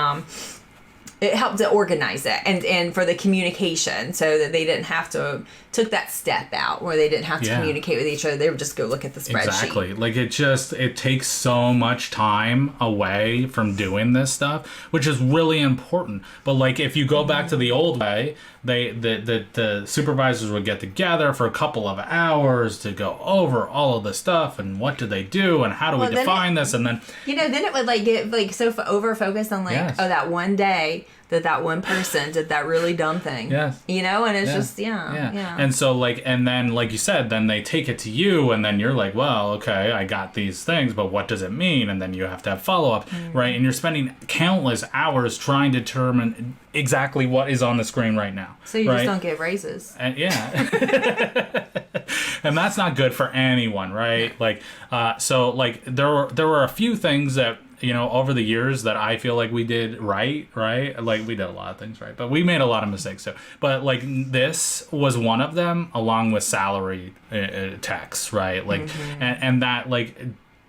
it helped to organize it and for the communication, so that they didn't have to took that step out where they didn't have to communicate with each other. They would just go look at the spreadsheet. Exactly. It takes so much time away from doing this stuff, which is really important. But if you go back to the old way, the supervisors would get together for a couple of hours to go over all of the stuff, and what do they do, and how do we define this, and then then it would get so over focused on that one day that one person did that really dumb thing. Yes. And it's just And so and then you said, then they take it to you, and then you're like, well, okay, I got these things, but what does it mean? And then you have to have follow-up, right? And you're spending countless hours trying to determine exactly what is on the screen right now. So you just don't get raises. And and that's not good for anyone, right? There were a few things that over the years that I feel like we did right? We did a lot of things right, but we made a lot of mistakes too. But this was one of them, along with salary tax, right? And that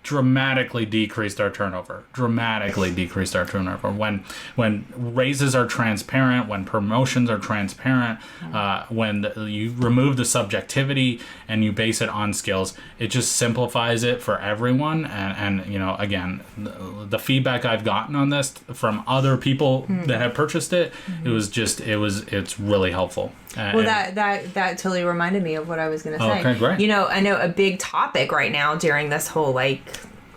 dramatically decreased our turnover. When raises are transparent, when promotions are transparent, when you remove the subjectivity and you base it on skills, it just simplifies it for everyone. And again, the feedback I've gotten on this from other people that have purchased it, it's really helpful. That totally reminded me of what I was going to say. Okay, great. I know a big topic right now during this whole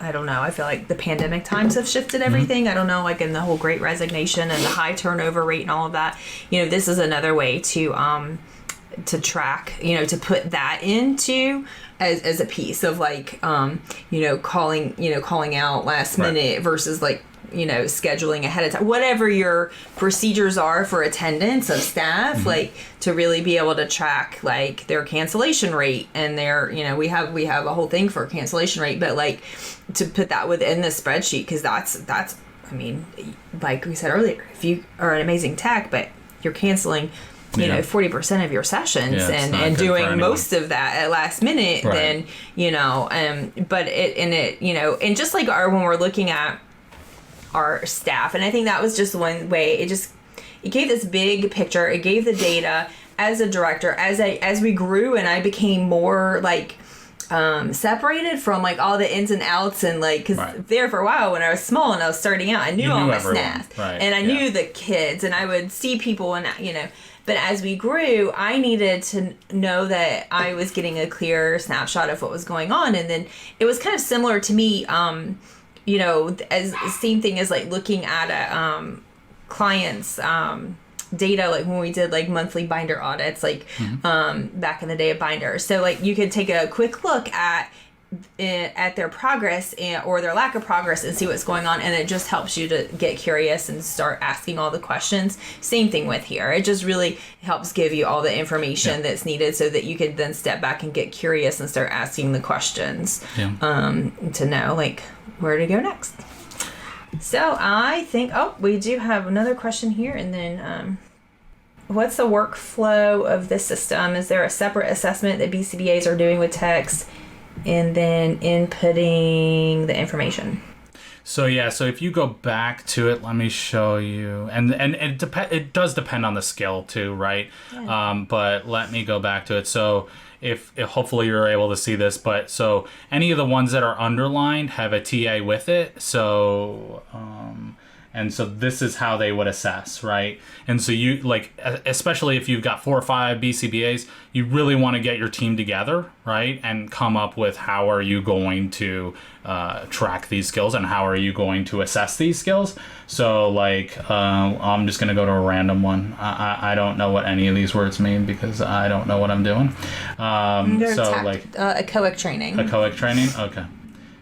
I don't know, I feel like the pandemic times have shifted everything. I don't know, in the whole great resignation and the high turnover rate and all of that. This is another way to track, to put that into as a piece of calling out last minute versus scheduling ahead of time, whatever your procedures are for attendance of staff, to really be able to track their cancellation rate and their, we have a whole thing for cancellation rate, but to put that within the spreadsheet, because that's, I mean, like we said earlier, if you are an amazing tech, but you're canceling 40% of your sessions and doing most of that at last minute, then, but and just when we're looking at our staff, and I think that was just one way, it gave this big picture, it gave the data. As a director, as we grew and I became more separated from all the ins and outs, and because there for a while when I was small and I was starting out, I knew all my staff, and I knew the kids, and I would see people, and but as we grew, I needed to know that I was getting a clear snapshot of what was going on. And then it was kind of similar to me, as the same thing as looking at a client's data, like when we did like monthly binder audits, like back in the day of binders. So like you could take a quick look at their progress or their lack of progress and see what's going on, and it just helps you to get curious and start asking all the questions. Same thing with here. It just really helps give you all the information that's needed so that you can then step back and get curious and start asking the questions to know like where to go next. So I think we do have another question here, and then what's the workflow of this system? Is there a separate assessment that BCBAs are doing with text and then inputting the information? So if you go back to it, let me show you, and it does depend on the skill too, right? Yeah. But let me go back to it. So if hopefully you're able to see this, but so any of the ones that are underlined have a TA with it. So and so this is how they would assess, right? And so you like, especially if you've got 4 or 5 BCBAs, you really want to get your team together, right? And come up with how are you going to track these skills and how are you going to assess these skills. So like, I'm just going to go to a random one. I don't know what any of these words mean because I don't know what I'm doing. Like a COIC training. A COIC training? Okay.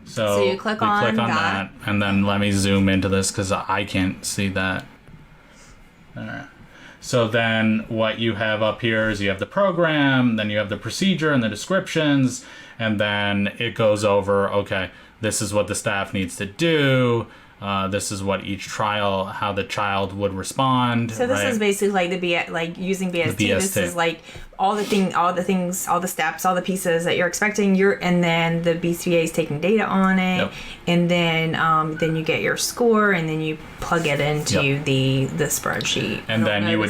So you click on that, and then let me zoom into this because I can't see that. All right. So then what you have up here is you have the program, then you have the procedure and the descriptions, and then it goes over, okay, this is what the staff needs to do. This is what each trial, how the child would respond. So this is basically like using BST. This is like all the things, all the steps, all the pieces that you're expecting. And then the BCBA is taking data on it, and then you get your score, and then you plug it into the spreadsheet. And then you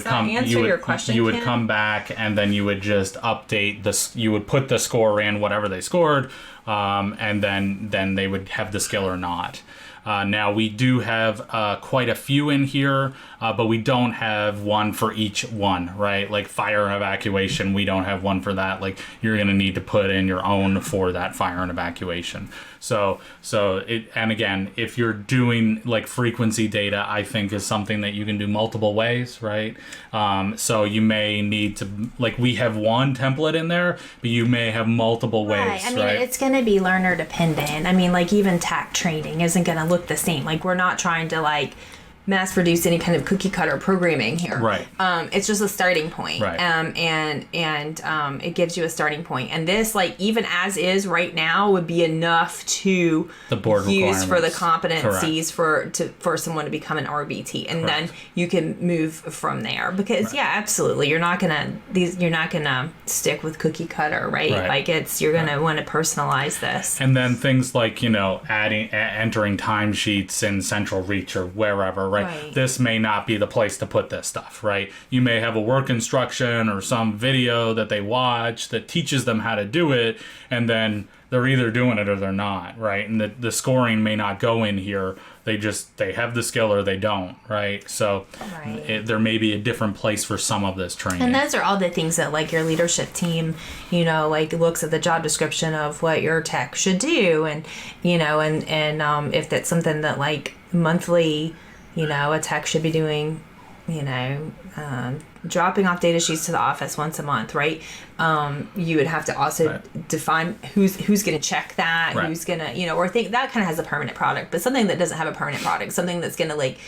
would come back, and then you would just update this. You would put the score in whatever they scored, and then they would have the skill or not. Now we do have quite a few in here, but we don't have one for each one, right? Like fire and evacuation, we don't have one for that. Like you're going to need to put in your own for that fire and evacuation. So and again, if you're doing like frequency data, I think is something that you can do multiple ways, right? So you may need to, like we have one template in there, but you may have multiple ways, right? I mean, it's going to be learner dependent. I mean, like even TAC training isn't going to look the same. Like we're not trying to like mass produce any kind of cookie cutter programming here. Right. It's just a starting point. Right. And it gives you a starting point. And this, like, even as is right now, would be enough to the board use for the competencies for someone to become an RBT. And then you can move from there. Because absolutely, you're not gonna stick with cookie cutter, right? Like you're gonna want to personalize this. And then things like, entering timesheets in Central Reach or wherever. Right. This may not be the place to put this stuff, right? You may have a work instruction or some video that they watch that teaches them how to do it, and then they're either doing it or they're not, right? And the scoring may not go in here. They have the skill or they don't, right? So there may be a different place for some of this training. And those are all the things that like your leadership team, like looks at the job description of what your tech should do, and if that's something that like monthly, a tech should be doing, dropping off data sheets to the office once a month, right? You would have to also define who's going to check that, who's going to, or think that kind of has a permanent product, but something that doesn't have a permanent product, something that's going to like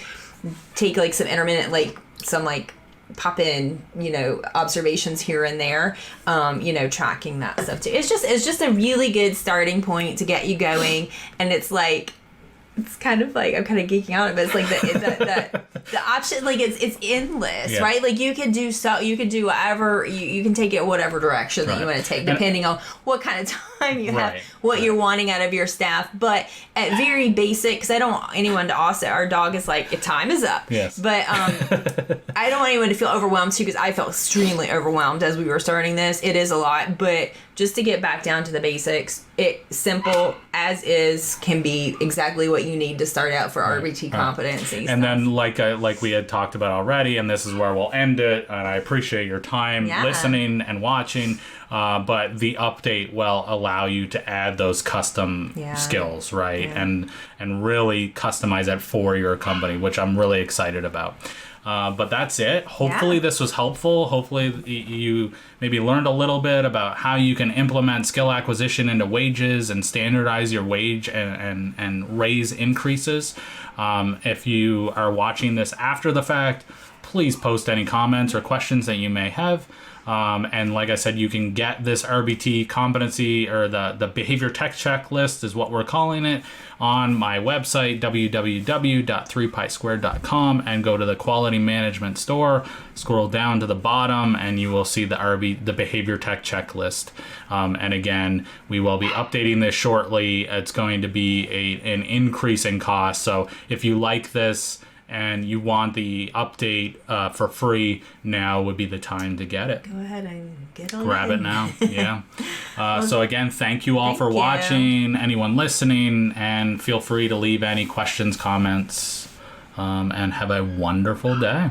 take like some intermittent, like some like pop in, observations here and there, tracking that stuff too. It's just a really good starting point to get you going. And it's like, it's kind of like, I'm kind of geeking out, but it's like the option, like it's endless, right? Like you can do whatever, you can take it whatever direction that you want to take, depending on what kind of time you have, what you're wanting out of your staff. But at very basic, because I don't want anyone to also, our dog is like, time is up. Yes. But I don't want anyone to feel overwhelmed too, because I felt extremely overwhelmed as we were starting this. It is a lot, but just to get back down to the basics, it simple as is can be exactly what you need to start out for RBT competencies. And then like we had talked about already, and this is where we'll end it, and I appreciate your time listening and watching, but the update will allow you to add those custom skills, right? And really customize it for your company, which I'm really excited about. But that's it. Hopefully this was helpful. Hopefully you maybe learned a little bit about how you can implement skill acquisition into wages and standardize your wage and raise increases. If you are watching this after the fact, please post any comments or questions that you may have. And like I said, you can get this RBT competency, or the behavior tech checklist is what we're calling it, on my website, www.3pisquared.com, and go to the quality management store, scroll down to the bottom, and you will see the behavior tech checklist. And again, we will be updating this shortly. It's going to be an increase in cost. So if you like this and you want the update for free, now would be the time to get it. Go ahead and get on Grab it now. Yeah. So again, thank you all for watching, anyone listening, and feel free to leave any questions, comments, and have a wonderful day.